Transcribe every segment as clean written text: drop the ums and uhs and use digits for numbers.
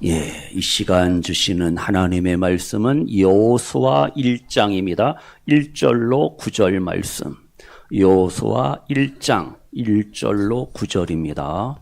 이 시간 주시는 하나님의 말씀은 여호수아 1장입니다. 1절로 9절 말씀. 여호수아 1장 1절로 9절입니다.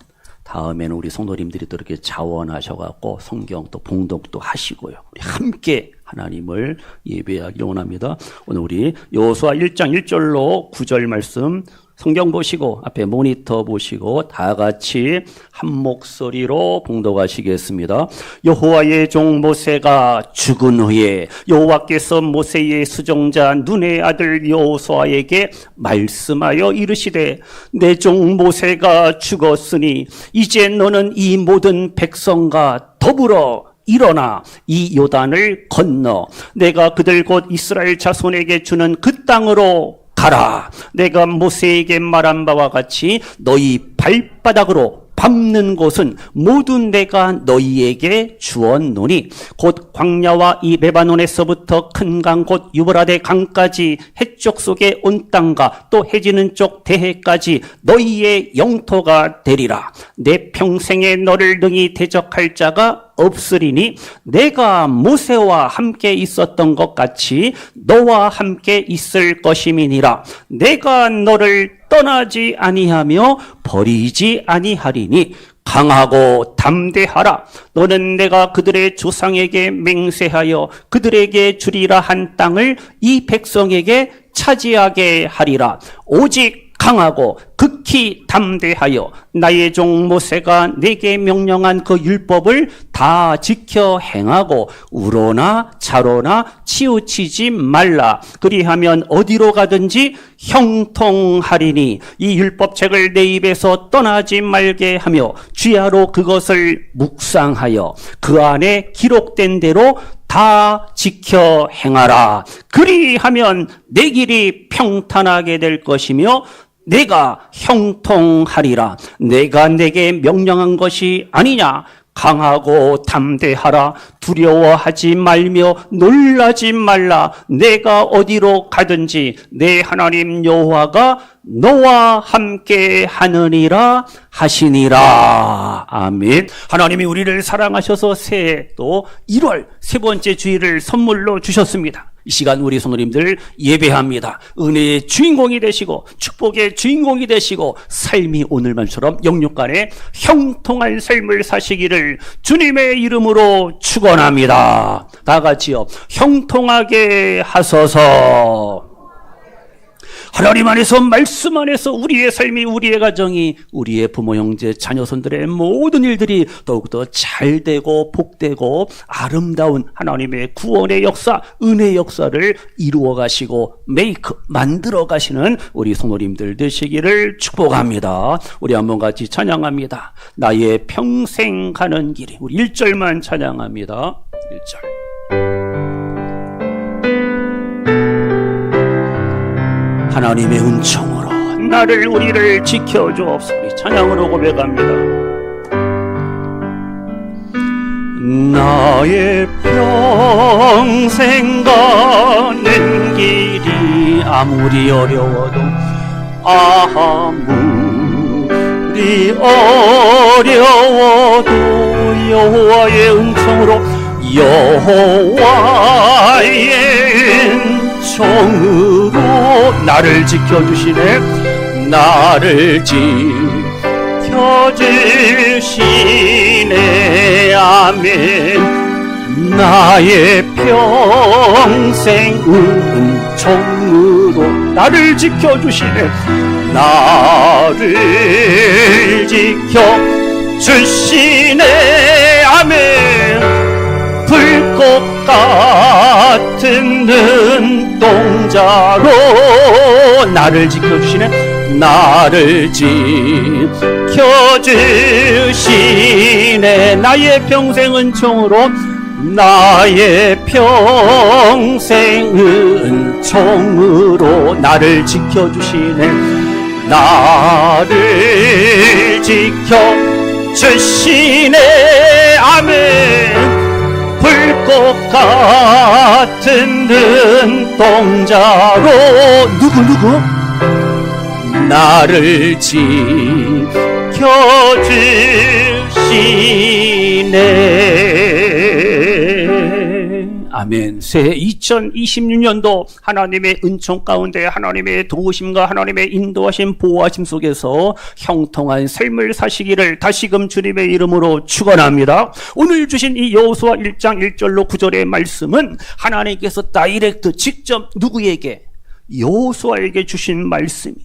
다음에는 우리 성도님들이 또 이렇게 자원하셔갖고 성경 또 봉독도 하시고요. 우리 함께 하나님을 예배하기 원합니다. 오늘 우리 여호수아 1장 1절로 9절 말씀 성경 보시고 앞에 모니터 보시고 다 같이 한 목소리로 봉독하시겠습니다. 여호와의 종 모세가 죽은 후에 여호와께서 모세의 수종자 눈의 아들 여호수아에게 말씀하여 이르시되 내 종 모세가 죽었으니 이제 너는 이 모든 백성과 더불어 일어나 이 요단을 건너 내가 그들 곧 이스라엘 자손에게 주는 그 땅으로 가라. 내가 모세에게 말한 바와 같이 너희 발바닥으로 밟는 곳은 모두 내가 너희에게 주었노니 곧 광야와 이 레바논에서부터 큰 강 곧 유브라데 강까지 해쪽 속에 온 땅과 또 해지는 쪽 대해까지 너희의 영토가 되리라. 내 평생에 너를 능히 대적할 자가 없으리니 내가 모세와 함께 있었던 것 같이 너와 함께 있을 것임이니라. 내가 너를 떠나지 아니하며 버리지 아니하리니 강하고 담대하라. 너는 내가 그들의 조상에게 맹세하여 그들에게 주리라 한 땅을 이 백성에게 차지하게 하리라. 오직 강하고 극히 담대하여 나의 종 모세가 내게 명령한 그 율법을 다 지켜 행하고 우로나 좌로나 치우치지 말라. 그리하면 어디로 가든지 형통하리니 이 율법책을 내 입에서 떠나지 말게 하며 주야로 그것을 묵상하여 그 안에 기록된 대로 다 지켜 행하라. 그리하면 내 길이 평탄하게 될 것이며 내가 형통하리라. 내가 내게 명령한 것이 아니냐. 강하고 담대하라. 두려워하지 말며 놀라지 말라. 내가 어디로 가든지 내 하나님 여호와가 너와 함께 하느니라 하시니라. 아멘. 하나님이 우리를 사랑하셔서 새해 또 1월 세 번째 주일을 선물로 주셨습니다. 이 시간 우리 성도님들 예배합니다. 은혜의 주인공이 되시고 축복의 주인공이 되시고 삶이 오늘만처럼 영육간에 형통한 삶을 사시기를 주님의 이름으로 축원합니다. 다 같이요. 형통하게 하소서. 하나님 안에서 말씀 안에서 우리의 삶이 우리의 가정이 우리의 부모 형제 자녀손들의 모든 일들이 더욱더 잘되고 복되고 아름다운 하나님의 구원의 역사 은혜의 역사를 이루어 가시고 만들어 가시는 우리 성도님들 되시기를 축복합니다. 우리 한번 같이 찬양합니다. 나의 평생 가는 길이. 우리 1절만 찬양합니다. 1절. 하나님의 은총으로 나를 우리를 지켜주옵소서. 우리 찬양으로 고백합니다. 나의 평생 가는 길이 아무리 어려워도 아무리 어려워도 여호와의 은총으로 여호와의 은총으로 나를 지켜주시네. 나를 지켜주시네. 아멘. 나의 평생 은총으로 나를 지켜주시네. 나를 지켜주시네. 아멘. 불꽃 같은 눈동자로 나를 지켜주시네. 나를 지켜주시네. 나의 평생 은총으로 나의 평생 은총으로 나를 지켜주시네. 나를 지켜주시네. 아멘. 불꽃 같은 눈동자로 누구 나를 지켜주시네. 아멘. 새해 2026년도 하나님의 은총 가운데 하나님의 도우심과 하나님의 인도하심 보호하심 속에서 형통한 삶을 사시기를 다시금 주님의 이름으로 축원합니다. 오늘 주신 이 여호수아 1장 1절로 9절의 말씀은 하나님께서 다이렉트 직접 누구에게? 여호수아에게 주신 말씀이.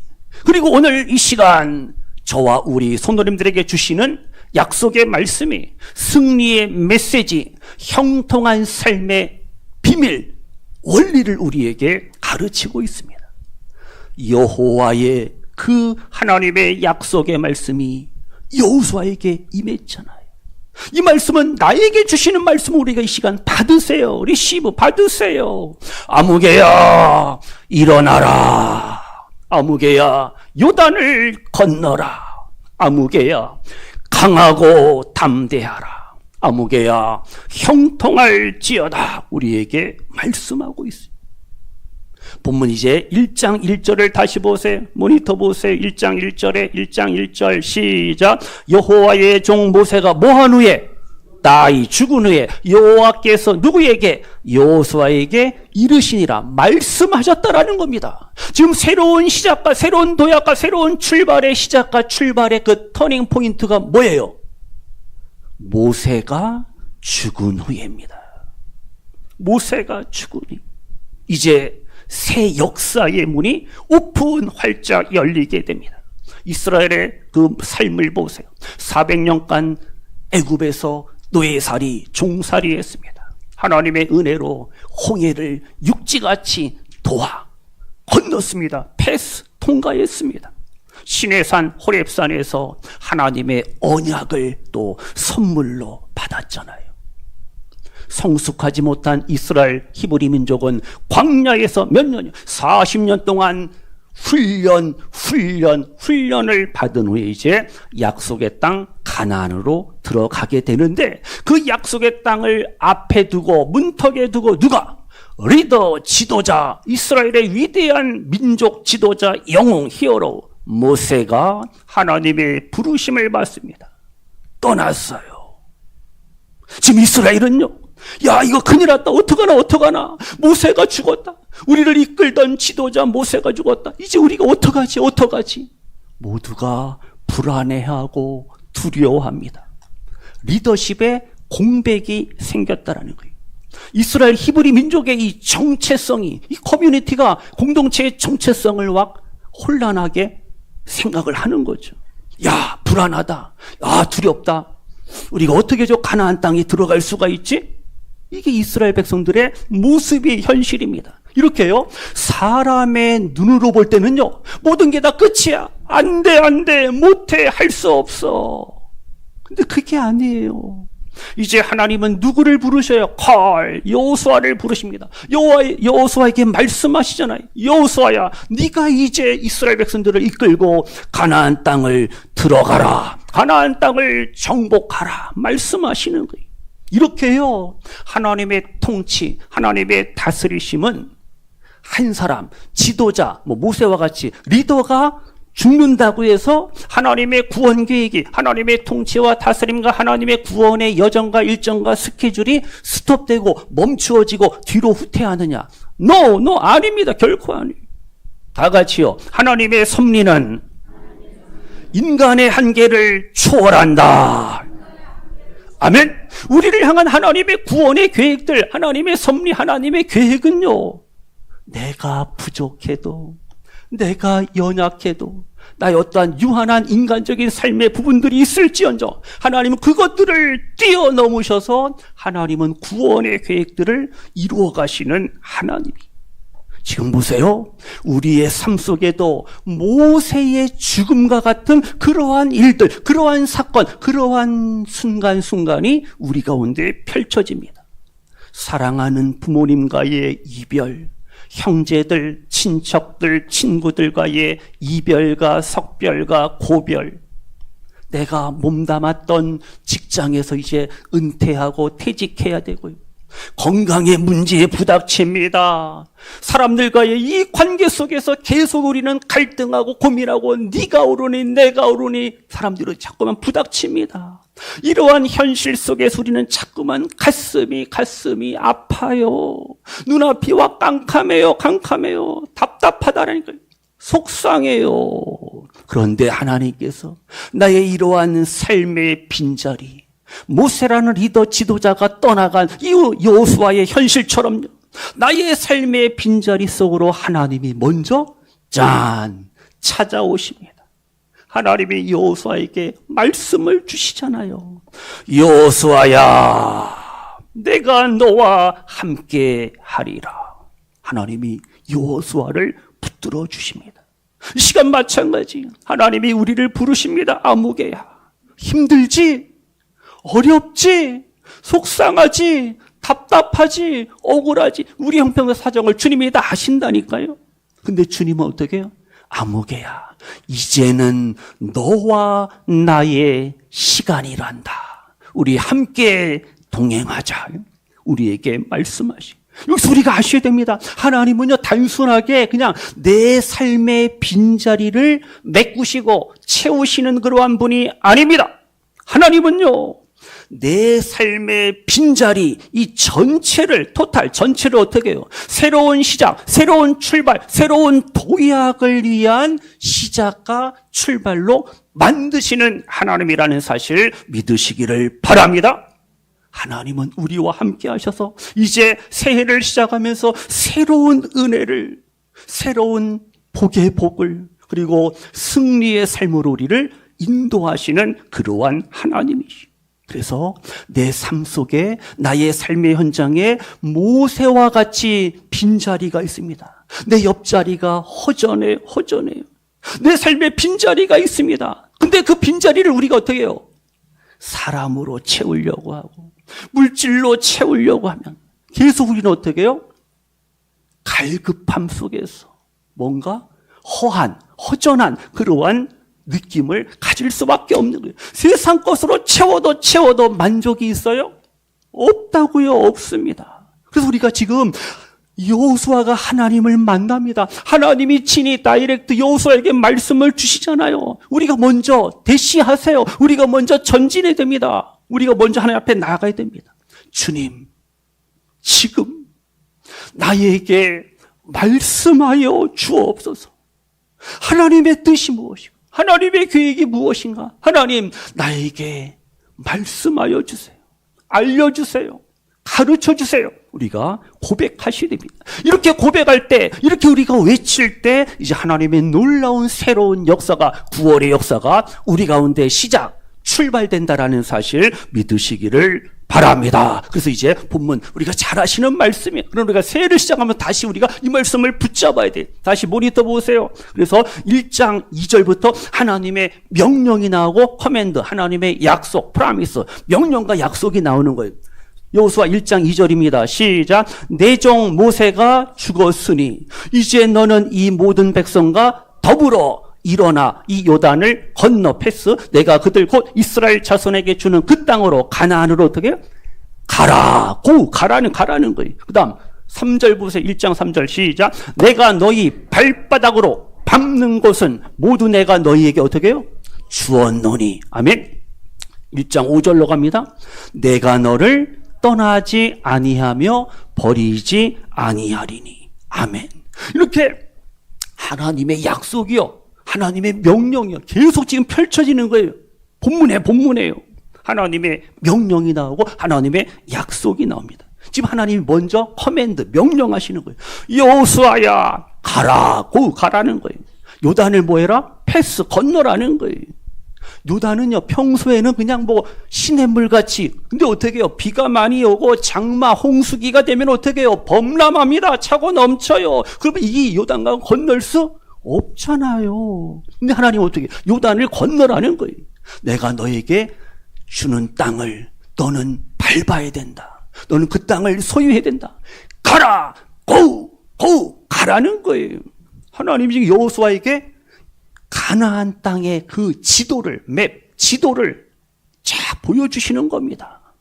그리고 오늘 이 시간 저와 우리 성도님들에게 주시는 약속의 말씀이 승리의 메시지, 형통한 삶의 비밀, 원리를 우리에게 가르치고 있습니다. 여호와의 그 하나님의 약속의 말씀이 여호수아에게 임했잖아요. 이 말씀은 나에게 주시는 말씀을 우리가 이 시간 받으세요. 리시브 받으세요. 아무개야 일어나라. 아무개야 요단을 건너라. 아무개야 강하고 담대하라. 아무개야 형통할지어다. 우리에게 말씀하고 있습니다. 본문 이제 1장 1절을 다시 보세요. 모니터 보세요. 1장 1절 시작. 여호와의 종 모세가 뭐한 후에? 나이 죽은 후에 여호와께서 누구에게? 여호수아에게 이르시니라 말씀하셨다라는 겁니다. 지금 새로운 시작과 새로운 도약과 새로운 출발의 시작과 출발의 그 터닝 포인트가 뭐예요? 모세가 죽은 후에입니다. 모세가 죽은 후. 이제 새 역사의 문이 오픈 활짝 열리게 됩니다. 이스라엘의 그 삶을 보세요. 400년간 애굽에서 노예살이, 종살이 했습니다. 하나님의 은혜로 홍해를 육지같이 도와 건넜습니다. 패스, 통과했습니다. 시내산 호렙산에서 하나님의 언약을 또 선물로 받았잖아요. 성숙하지 못한 이스라엘 히브리 민족은 광야에서 몇 년이요? 40년 동안 훈련을 받은 후에 이제 약속의 땅 가나안으로 들어가게 되는데 그 약속의 땅을 앞에 두고 문턱에 두고 누가? 리더, 지도자, 이스라엘의 위대한 민족 지도자, 영웅, 히어로 모세가 하나님의 부르심을 받습니다. 떠났어요. 지금 이스라엘은요, 야 이거 큰일 났다. 어떡하나. 모세가 죽었다. 우리를 이끌던 지도자 모세가 죽었다. 이제 우리가 어떡하지? 모두가 불안해하고 두려워합니다. 리더십에 공백이 생겼다라는 거예요. 이스라엘 히브리 민족의 이 정체성이, 이 커뮤니티가 공동체의 정체성을 막 혼란하게 생각을 하는 거죠. 야 불안하다. 아 두렵다. 우리가 어떻게 저 가나안 땅에 들어갈 수가 있지? 이게 이스라엘 백성들의 모습이 현실입니다. 이렇게요, 사람의 눈으로 볼 때는요, 모든 게 다 끝이야. 안 돼, 못해, 할 수 없어. 근데 그게 아니에요. 이제 하나님은 누구를 부르셔요? 여호수아를 부르십니다. 여호수아에게 말씀하시잖아요. 여호수아야, 네가 이제 이스라엘 백성들을 이끌고 가나안 땅을 들어가라. 가나안 땅을 정복하라. 말씀하시는 거예요. 이렇게요, 하나님의 통치, 하나님의 다스리심은 한 사람, 지도자, 모세와 같이 리더가 죽는다고 해서 하나님의 구원 계획이, 하나님의 통치와 다스림과 하나님의 구원의 여정과 일정과 스케줄이 스톱되고 멈추어지고 뒤로 후퇴하느냐? No, 아닙니다. 결코 아니에요. 다 같이요. 하나님의 섭리는 인간의 한계를 초월한다. 아멘. 우리를 향한 하나님의 구원의 계획들, 하나님의 섭리, 하나님의 계획은요, 내가 부족해도, 내가 연약해도, 나의 어떠한 유한한 인간적인 삶의 부분들이 있을지언정 하나님은 그것들을 뛰어넘으셔서 하나님은 구원의 계획들을 이루어 가시는 하나님이. 지금 보세요. 우리의 삶 속에도 모세의 죽음과 같은 그러한 일들, 그러한 사건, 그러한 순간순간이 우리 가운데 펼쳐집니다. 사랑하는 부모님과의 이별, 형제들, 친척들, 친구들과의 이별과 석별과 고별, 내가 몸담았던 직장에서 이제 은퇴하고 퇴직해야 되고요. 건강의 문제에 부닥칩니다. 사람들과의 이 관계 속에서 계속 우리는 갈등하고 고민하고 네가 옳으니 내가 옳으니 사람들은 자꾸만 부닥칩니다. 이러한 현실 속에서 우리는 자꾸만 가슴이 아파요. 눈앞이와 깜깜해요. 답답하다라니까요. 속상해요. 그런데 하나님께서 나의 이러한 삶의 빈자리, 모세라는 리더 지도자가 떠나간 이후 여호수아의 현실처럼요, 나의 삶의 빈자리 속으로 하나님이 먼저 찾아오십니다. 하나님이 여호수아에게 말씀을 주시잖아요. 여호수아야, 내가 너와 함께 하리라. 하나님이 여호수아를 붙들어 주십니다. 이 시간 마찬가지, 하나님이 우리를 부르십니다. 아무개야, 힘들지? 어렵지? 속상하지? 답답하지? 억울하지? 우리 형편과 사정을 주님이 다 아신다니까요. 근데 주님은 어떻게 해요? 아무개야, 이제는 너와 나의 시간이란다. 우리 함께 동행하자. 우리에게 말씀하시. 여기서 우리가 아셔야 됩니다. 하나님은요, 단순하게 그냥 내 삶의 빈자리를 메꾸시고 채우시는 그러한 분이 아닙니다. 하나님은요, 내 삶의 빈자리, 이 전체를 어떻게 해요? 새로운 시작, 새로운 출발, 새로운 도약을 위한 시작과 출발로 만드시는 하나님이라는 사실 믿으시기를 바랍니다. 하나님은 우리와 함께 하셔서 이제 새해를 시작하면서 새로운 은혜를, 새로운 복의 복을, 그리고 승리의 삶으로 우리를 인도하시는 그러한 하나님이시죠. 그래서 내 삶 속에, 나의 삶의 현장에 모세와 같이 빈자리가 있습니다. 내 옆자리가 허전해요. 내 삶에 빈자리가 있습니다. 근데 그 빈자리를 우리가 어떻게 해요? 사람으로 채우려고 하고 물질로 채우려고 하면 계속 우리는 어떻게 해요? 갈급함 속에서 뭔가 허전한 그러한 느낌을 가질 수밖에 없는 거예요. 세상 것으로 채워도 만족이 있어요? 없다고요. 없습니다. 그래서 우리가 지금 여호수아가 하나님을 만납니다. 하나님이 친히 다이렉트 여호수아에게 말씀을 주시잖아요. 우리가 먼저 대시하세요. 우리가 먼저 전진해야 됩니다. 우리가 먼저 하나님 앞에 나아가야 됩니다. 주님, 지금 나에게 말씀하여 주옵소서. 하나님의 뜻이 무엇이고 하나님의 계획이 무엇인가? 하나님, 나에게 말씀하여 주세요. 알려주세요. 가르쳐주세요. 우리가 고백하셔야 됩니다. 이렇게 고백할 때, 이렇게 우리가 외칠 때 이제 하나님의 놀라운 새로운 역사가, 구원의 역사가 우리 가운데 출발된다라는 사실 믿으시기를 바랍니다. 그래서 이제 본문 우리가 잘 아시는 말씀이에요. 그럼 우리가 새해를 시작하면 다시 우리가 이 말씀을 붙잡아야 돼요. 다시 모니터 보세요. 그래서 1장 2절부터 하나님의 명령이 나오고 커맨드, 하나님의 약속, 프라미스, 명령과 약속이 나오는 거예요. 여호수아 1장 2절입니다. 시작. 내 종 모세가 죽었으니 이제 너는 이 모든 백성과 더불어 일어나 이 요단을 건너 내가 그들 곧 이스라엘 자손에게 주는 그 땅으로 가나안으로 어떻게 해요? 가라는 거예요. 그 다음 3절 보세요. 1장 3절 시작. 내가 너희 발바닥으로 밟는 곳은 모두 내가 너희에게 어떻게 해요? 주었노니. 아멘. 1장 5절로 갑니다. 내가 너를 떠나지 아니하며 버리지 아니하리니. 아멘. 이렇게 하나님의 약속이요, 하나님의 명령이요, 계속 지금 펼쳐지는 거예요. 본문이에요. 하나님의 명령이 나오고 하나님의 약속이 나옵니다. 지금 하나님이 먼저 커맨드, 명령하시는 거예요. 여호수아야, 가라는 거예요. 요단을 뭐 해라? 건너라는 거예요. 요단은요, 평소에는 그냥 시냇물같이, 근데 어떻게 해요? 비가 많이 오고 장마, 홍수기가 되면 어떻게 해요? 범람합니다. 차고 넘쳐요. 그러면 이 요단강 건널 수 없잖아요. 근데 하나님은 어떻게 해요? 요단을 건너라는 거예요. 내가 너에게 주는 땅을 너는 밟아야 된다. 너는 그 땅을 소유해야 된다. 가라! 가라는 거예요. 하나님이 지금 여호수아에게 가나안 땅의 그 지도를 쫙 보여주시는 겁니다.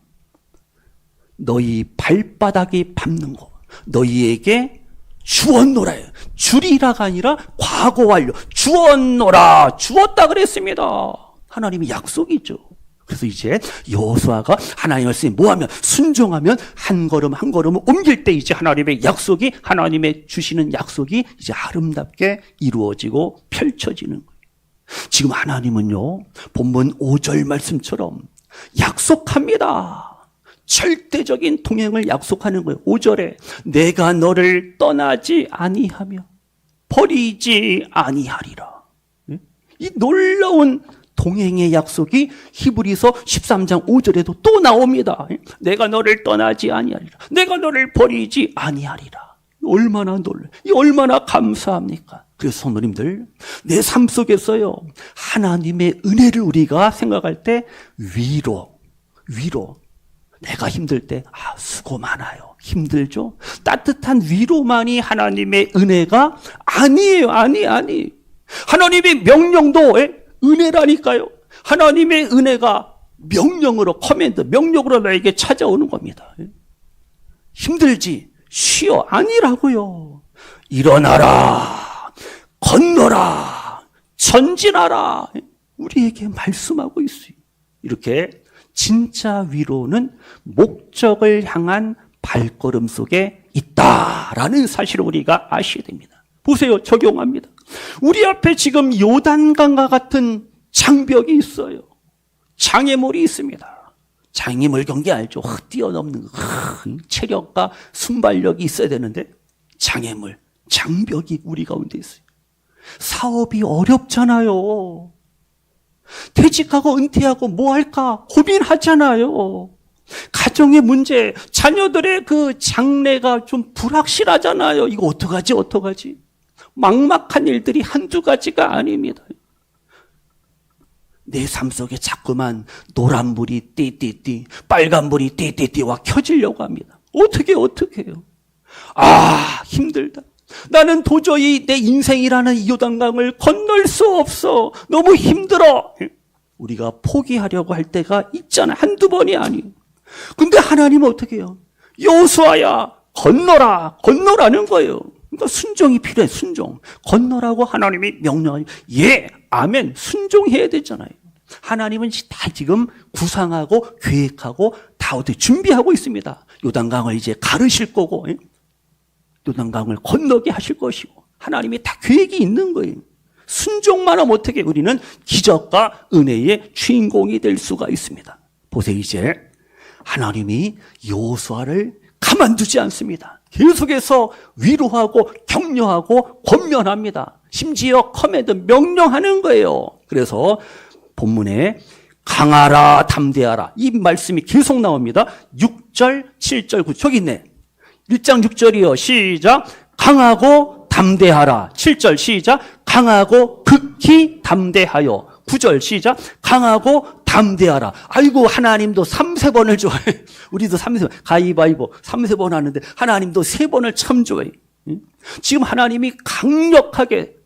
너희 발바닥이 밟는 거, 너희에게 주었노라. 주리라가 아니라 과거 완료. 주었노라. 주었다 그랬습니다. 하나님이 약속이죠. 그래서 이제 여호수아가 하나님 말씀에 뭐하면 순종하면 한 걸음 한 걸음을 옮길 때 이제 하나님의 약속이, 하나님의 주시는 약속이 이제 아름답게 이루어지고 펼쳐지는 거예요. 지금 하나님은요, 본문 5절 말씀처럼 약속합니다. 절대적인 동행을 약속하는 거예요. 5절에 내가 너를 떠나지 아니하며 버리지 아니하리라. 이 놀라운 동행의 약속이 히브리서 13장 5절에도 또 나옵니다. 내가 너를 떠나지 아니하리라. 내가 너를 버리지 아니하리라. 얼마나 놀라요. 이 얼마나 감사합니까? 그래서 성도님들, 내 삶 속에서요, 하나님의 은혜를 우리가 생각할 때 위로. 내가 힘들 때 수고 많아요. 힘들죠? 따뜻한 위로만이 하나님의 은혜가 아니에요. 아니. 하나님의 명령도 은혜라니까요. 하나님의 은혜가 명령으로, 커맨드, 명령으로 나에게 찾아오는 겁니다. 힘들지? 쉬어. 아니라고요. 일어나라. 건너라. 전진하라. 우리에게 말씀하고 있어요. 이렇게 진짜 위로는 목적을 향한 발걸음 속에 있다라는 사실을 우리가 아셔야 됩니다. 보세요. 적용합니다. 우리 앞에 지금 요단강과 같은 장벽이 있어요. 장애물이 있습니다. 장애물 경기 알죠? 뛰어넘는 체력과 순발력이 있어야 되는데 장애물, 장벽이 우리 가운데 있어요. 사업이 어렵잖아요. 퇴직하고 은퇴하고 뭐 할까 고민하잖아요. 가정의 문제, 자녀들의 그 장래가 좀 불확실하잖아요. 이거 어떡하지? 막막한 일들이 한두 가지가 아닙니다. 내 삶 속에 자꾸만 노란불이 띠띠띠, 빨간불이 띠띠띠와 켜지려고 합니다. 어떻게 해요? 힘들다. 나는 도저히 내 인생이라는 이 요단강을 건널 수 없어. 너무 힘들어. 우리가 포기하려고 할 때가 있잖아. 한두 번이 아니에요. 근데 하나님은 어떻게 해요? 여호수아야, 건너라는 거예요. 그러니까 순종이 필요해. 순종. 건너라고 하나님이 명령하니 아멘. 순종해야 되잖아요. 하나님은 다 지금 구상하고 계획하고 다 어떻게 준비하고 있습니다. 요단강을 이제 가르실 거고, 요단강을 건너게 하실 것이고, 하나님이 다 계획이 있는 거예요. 순종만 하면 어떻게 우리는 기적과 은혜의 주인공이 될 수가 있습니다. 보세요. 이제 하나님이 여호수아를 가만두지 않습니다. 계속해서 위로하고 격려하고 권면합니다. 심지어 커맨드, 명령하는 거예요. 그래서 본문에 강하라 담대하라 이 말씀이 계속 나옵니다. 6절, 7절, 9절 저기 있네. 1장 6절이요. 시작. 강하고 담대하라. 7절 시작. 강하고 극히 담대하여. 9절 시작. 강하고 담대하라. 아이고, 하나님도 3세번을 좋아해. 우리도 3세번, 가위바위보 3세번 하는데 하나님도 3번을 참 좋아해. 지금 하나님이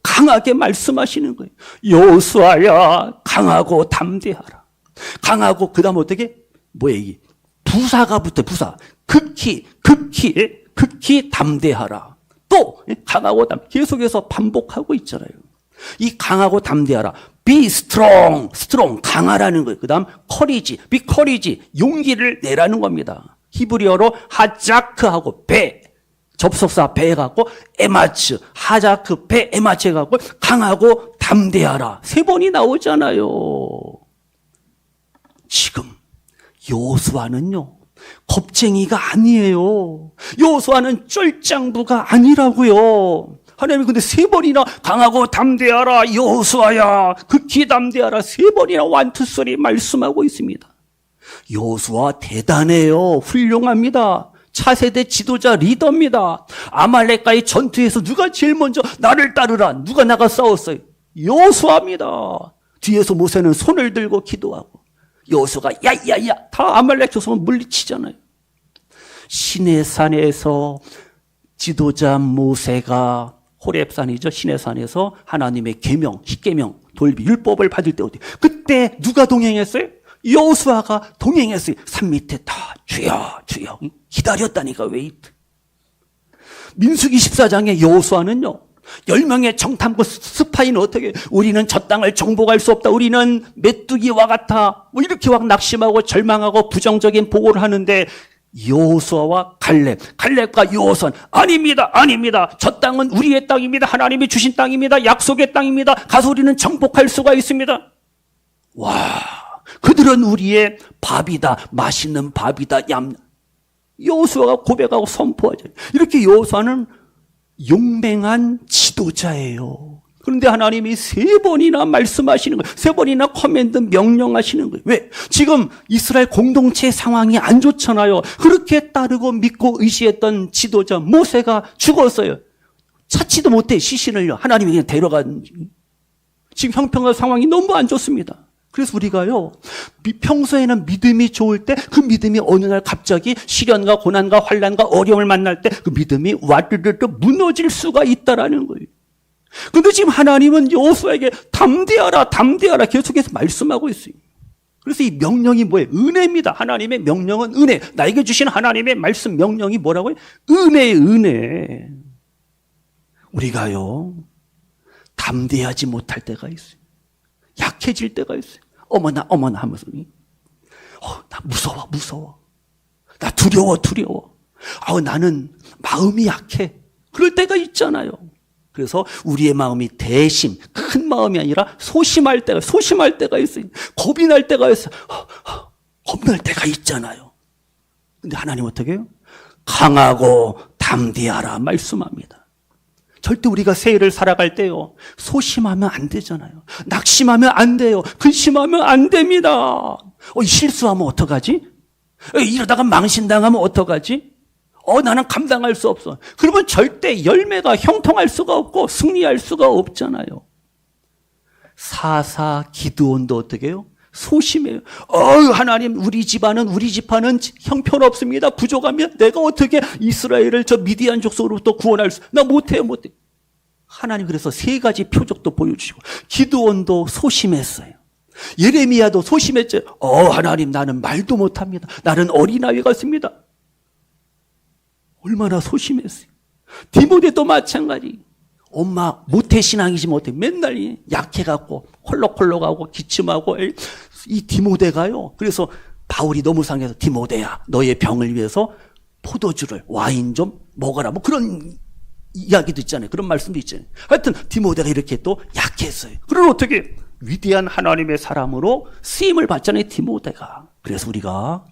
강하게 말씀하시는 거예요. 여호수아야, 강하고 담대하라. 강하고 그다음 어떻게? 뭐예요 이게? 부사가 붙어. 부사. 극히 담대하라. 또 강하고 계속해서 반복하고 있잖아요. 이 강하고 담대하라. Be strong, 강하라는 거예요. 그 다음 be courage, 용기를 내라는 겁니다. 히브리어로 하자크하고 배, 접속사 배 갖고 에마츠, 하자크 배 에마츠 갖고 강하고 담대하라. 3번이 나오잖아요. 지금 여호수아는요, 겁쟁이가 아니에요. 여호수아는 쫄짱부가 아니라고요. 하나님이 근데 3번이나 강하고 담대하라, 여호수아야, 극히 담대하라, 3번이나 완투소리 말씀하고 있습니다. 여호수아 대단해요. 훌륭합니다. 차세대 지도자 리더입니다. 아말렉과의 전투에서 누가 제일 먼저 나를 따르라, 누가 나가 싸웠어요? 여호수아입니다. 뒤에서 모세는 손을 들고 기도하고 여호수아가 야야야 다 아말렉 조성을 물리치잖아요. 시내산에서 지도자 모세가 호렙산이죠. 시내산에서 하나님의 계명, 십계명, 돌비, 율법을 받을 때 어디? 그때 누가 동행했어요? 여호수아가 동행했어요. 산 밑에 다 주여 기다렸다니까. 웨이트. 민수기 14장에 여호수아는요, 10명의 정탐구 스파이는 어떻게 우리는 저 땅을 정복할 수 없다. 우리는 메뚜기와 같아. 뭐 이렇게 막 낙심하고 절망하고 부정적인 보고를 하는데 여호수아와 갈렙과 여호수아는 아닙니다. 아닙니다. 저 땅은 우리의 땅입니다. 하나님이 주신 땅입니다. 약속의 땅입니다. 가서 우리는 정복할 수가 있습니다. 와, 그들은 우리의 밥이다. 맛있는 밥이다. 여호수아가 고백하고 선포하죠. 이렇게 여호수아는 용맹한 지도자예요. 그런데 하나님이 3번이나 말씀하시는 거예요. 3번이나 커맨드 명령하시는 거예요. 왜? 지금 이스라엘 공동체 상황이 안 좋잖아요. 그렇게 따르고 믿고 의지했던 지도자 모세가 죽었어요. 찾지도 못해 시신을요. 하나님이 그냥 데려간. 지금 형평한 상황이 너무 안 좋습니다. 그래서 우리가요, 평소에는 믿음이 좋을 때 그 믿음이 어느 날 갑자기 시련과 고난과 환난과 어려움을 만날 때 그 믿음이 와르르르 무너질 수가 있다라는 거예요. 그런데 지금 하나님은 여호수아에게 담대하라 계속해서 말씀하고 있어요. 그래서 이 명령이 뭐예요? 은혜입니다. 하나님의 명령은 은혜. 나에게 주신 하나님의 말씀 명령이 뭐라고요? 은혜. 우리가요, 담대하지 못할 때가 있어요. 약해질 때가 있어요. 어머나 하면서 나 무서워. 나 두려워. 나는 마음이 약해. 그럴 때가 있잖아요. 그래서 우리의 마음이 대심, 큰 마음이 아니라 소심할 때가 있어요. 겁이 날 때가 있어요. 겁날 때가 있잖아요. 근데 하나님 어떻게 해요? 강하고 담대하라 말씀합니다. 절대 우리가 새해를 살아갈 때요, 소심하면 안 되잖아요. 낙심하면 안 돼요. 근심하면 안 됩니다. 실수하면 어떡하지? 이러다가 망신당하면 어떡하지? 나는 감당할 수 없어. 그러면 절대 열매가 형통할 수가 없고 승리할 수가 없잖아요. 사사 기드온도 어떻게 해요? 소심해요. 하나님, 우리 집안은 형편없습니다. 부족하면 내가 어떻게 이스라엘을 저 미디안 족속으로부터 구원할 나 못해요. 하나님 그래서 3가지 표적도 보여주시고, 기드온도 소심했어요. 예레미야도 소심했죠. 하나님, 나는 말도 못합니다. 나는 어린아이 같습니다. 얼마나 소심했어요. 디모데도 마찬가지. 엄마 모태신앙이지 못해. 맨날 약해갖고 콜록콜록하고 기침하고. 이 디모데가요, 그래서 바울이 너무 상해서 디모데야, 너의 병을 위해서 포도주를, 와인 좀 먹어라, 그런 이야기도 있잖아요. 그런 말씀도 있잖아요. 하여튼 디모데가 이렇게 또 약했어요. 그럼 어떻게 위대한 하나님의 사람으로 쓰임을 받잖아요, 디모데가. 그래서 우리가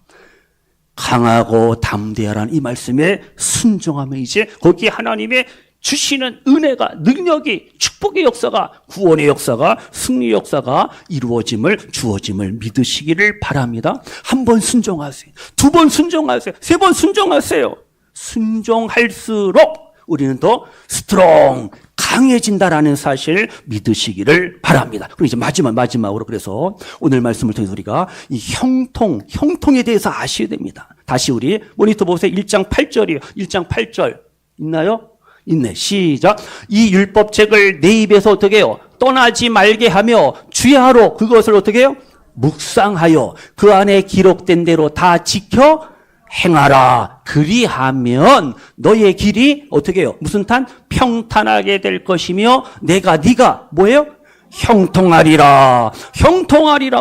강하고 담대하라는 이 말씀에 순종하면 이제 거기에 하나님의 주시는 은혜가, 능력이, 축복의 역사가, 구원의 역사가, 승리의 역사가 주어짐을 믿으시기를 바랍니다. 1번 순종하세요. 2번 순종하세요. 3번 순종하세요. 순종할수록 우리는 더 강해진다라는 사실 믿으시기를 바랍니다. 그리고 이제 마지막으로, 그래서 오늘 말씀을 통해서 우리가 이 형통에 대해서 아셔야 됩니다. 다시 우리 모니터 보세요. 1장 8절이에요. 1장 8절. 있나요? 있네. 시작. 이 율법책을 내 입에서 어떻게 해요? 떠나지 말게 하며 주야로 그것을 어떻게 해요? 묵상하여 그 안에 기록된 대로 다 지켜 행하라. 그리하면 너의 길이 어떻게 해요? 무슨 탄? 평탄하게 될 것이며 네가 뭐예요? 형통하리라.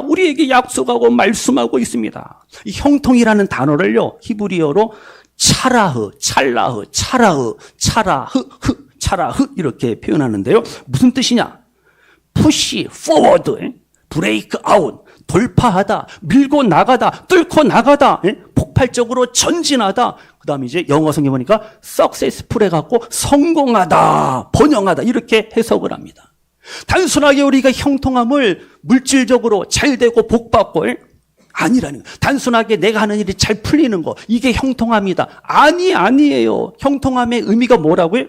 우리에게 약속하고 말씀하고 있습니다. 이 형통이라는 단어를요, 히브리어로 차라흐 이렇게 표현하는데요. 무슨 뜻이냐? 푸시 포워드, 브레이크 아웃, 돌파하다, 밀고 나가다, 뚫고 나가다, 폭발적으로 전진하다. 그 다음에 이제 영어 성경 보니까 successful 해갖고 성공하다, 번영하다, 이렇게 해석을 합니다. 단순하게 우리가 형통함을 물질적으로 잘 되고 복받고 아니라는 거예요. 단순하게 내가 하는 일이 잘 풀리는 거, 이게 형통함이다. 아니에요. 형통함의 의미가 뭐라고요?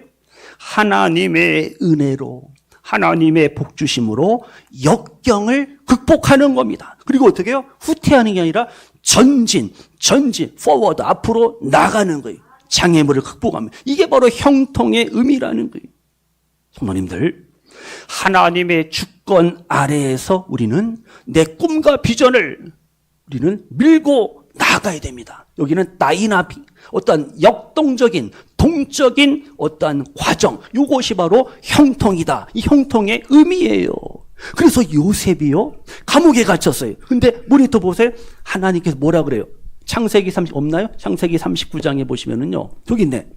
하나님의 은혜로, 하나님의 복주심으로 역경을 극복하는 겁니다. 그리고 어떻게 해요? 후퇴하는 게 아니라 전진, forward, 앞으로 나가는 거예요. 장애물을 극복합니다. 이게 바로 형통의 의미라는 거예요. 성도님들, 하나님의 주권 아래에서 우리는 내 꿈과 비전을 우리는 밀고 나아가야 됩니다. 여기는 다이나믹, 어떠한 역동적인, 동적인 어떠한 과정, 이것이 바로 형통이다. 이 형통의 의미예요. 그래서 요셉이요, 감옥에 갇혔어요. 근데 모니터 보세요. 하나님께서 뭐라 그래요? 창세기 30 없나요? 창세기 39장에 보시면은요, 저기 있네.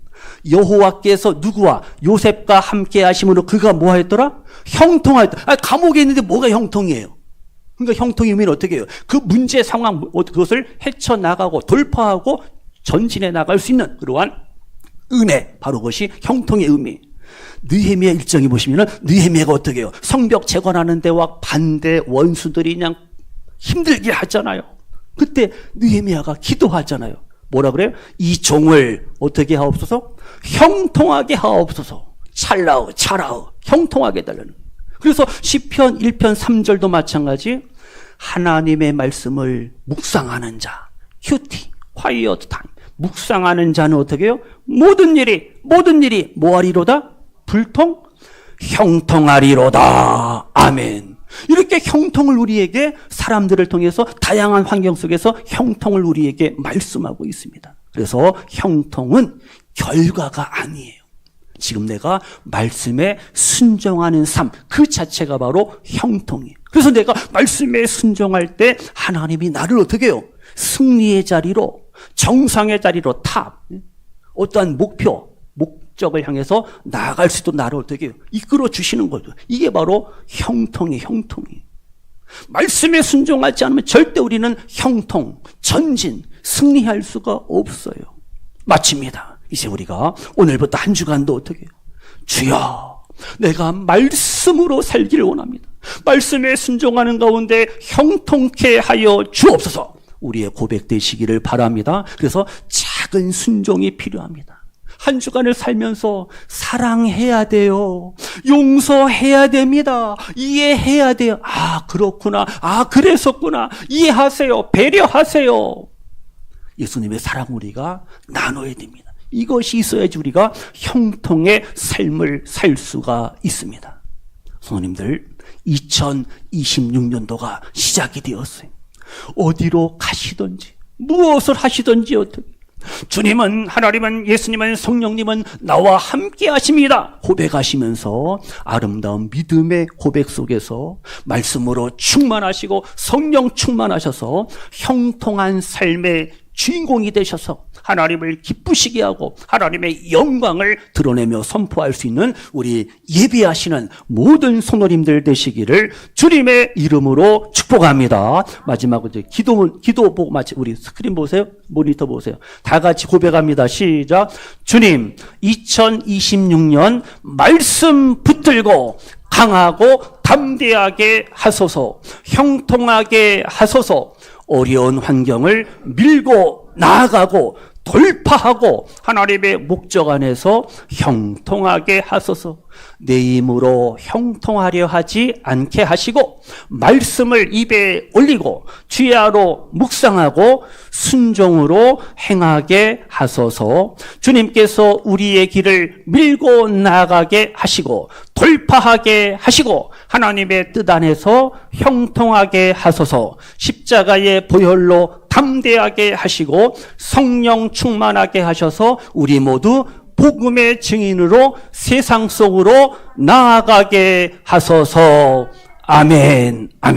여호와께서 누구와 요셉과 함께 하심으로 그가 뭐 했더라? 형통하였다. 감옥에 있는데 뭐가 형통이에요? 그러니까 형통의 의미는 어떻게 해요? 그 문제 상황, 그것을 헤쳐나가고 돌파하고 전진해 나갈 수 있는 그러한 은혜, 바로 그것이 형통의 의미. 느헤미야 1장에 보시면은 느헤미야가 어떻게 해요? 성벽 재건하는 데와 반대 원수들이 그냥 힘들게 하잖아요. 그때 느헤미야가 기도하잖아요. 뭐라 그래요? 이 종을 어떻게 하옵소서? 형통하게 하옵소서. 차라우 형통하게 해달라는. 그래서 시편 1편 3절도 마찬가지. 하나님의 말씀을 묵상하는 자, 큐티, quiet time, 묵상하는 자는 어떻게 해요? 모든 일이 뭐하리로다? 불통? 형통하리로다. 아멘. 이렇게 형통을 우리에게, 사람들을 통해서 다양한 환경 속에서 형통을 우리에게 말씀하고 있습니다. 그래서 형통은 결과가 아니에요. 지금 내가 말씀에 순종하는 삶, 그 자체가 바로 형통이에요. 그래서 내가 말씀에 순종할 때 하나님이 나를 어떻게 해요? 승리의 자리로, 정상의 자리로, 어떠한 목적을 향해서 나아갈 수도 나를 어떻게 해요? 이끌어 주시는 거죠. 이게 바로 형통이에요. 말씀에 순종하지 않으면 절대 우리는 형통, 전진, 승리할 수가 없어요. 마칩니다. 이제 우리가 오늘부터 한 주간도 어떻게 해요? 주여, 내가 말씀으로 살기를 원합니다. 말씀에 순종하는 가운데 형통케 하여 주옵소서. 우리의 고백 되시기를 바랍니다. 그래서 작은 순종이 필요합니다. 한 주간을 살면서 사랑해야 돼요. 용서해야 됩니다. 이해해야 돼요. 아, 그렇구나. 아, 그랬었구나. 이해하세요. 배려하세요. 예수님의 사랑 우리가 나눠야 됩니다. 이것이 있어야지 우리가 형통의 삶을 살 수가 있습니다. 성도님들, 2026년도가 시작이 되었어요. 어디로 가시든지, 무엇을 하시든지 어떻게, 주님은, 하나님은, 예수님은, 성령님은 나와 함께 하십니다. 고백하시면서 아름다운 믿음의 고백 속에서 말씀으로 충만하시고 성령 충만하셔서 형통한 삶의 주인공이 되셔서 하나님을 기쁘시게 하고 하나님의 영광을 드러내며 선포할 수 있는 우리 예비하시는 모든 성도님들 되시기를 주님의 이름으로 축복합니다. 마지막으로 이제 기도 보고 우리 스크린 보세요. 모니터 보세요. 다 같이 고백합니다. 시작. 주님, 2026년 말씀 붙들고 강하고 담대하게 하소서. 형통하게 하소서. 어려운 환경을 밀고 나아가고 돌파하고 하나님의 목적 안에서 형통하게 하소서. 내 힘으로 형통하려 하지 않게 하시고 말씀을 입에 올리고 주야로 묵상하고 순종으로 행하게 하소서. 주님께서 우리의 길을 밀고 나아가게 하시고 돌파하게 하시고 하나님의 뜻 안에서 형통하게 하소서. 십자가의 보혈로 담대하게 하시고 성령 충만하게 하셔서 우리 모두 복음의 증인으로 세상 속으로 나아가게 하소서. 아멘. 아멘.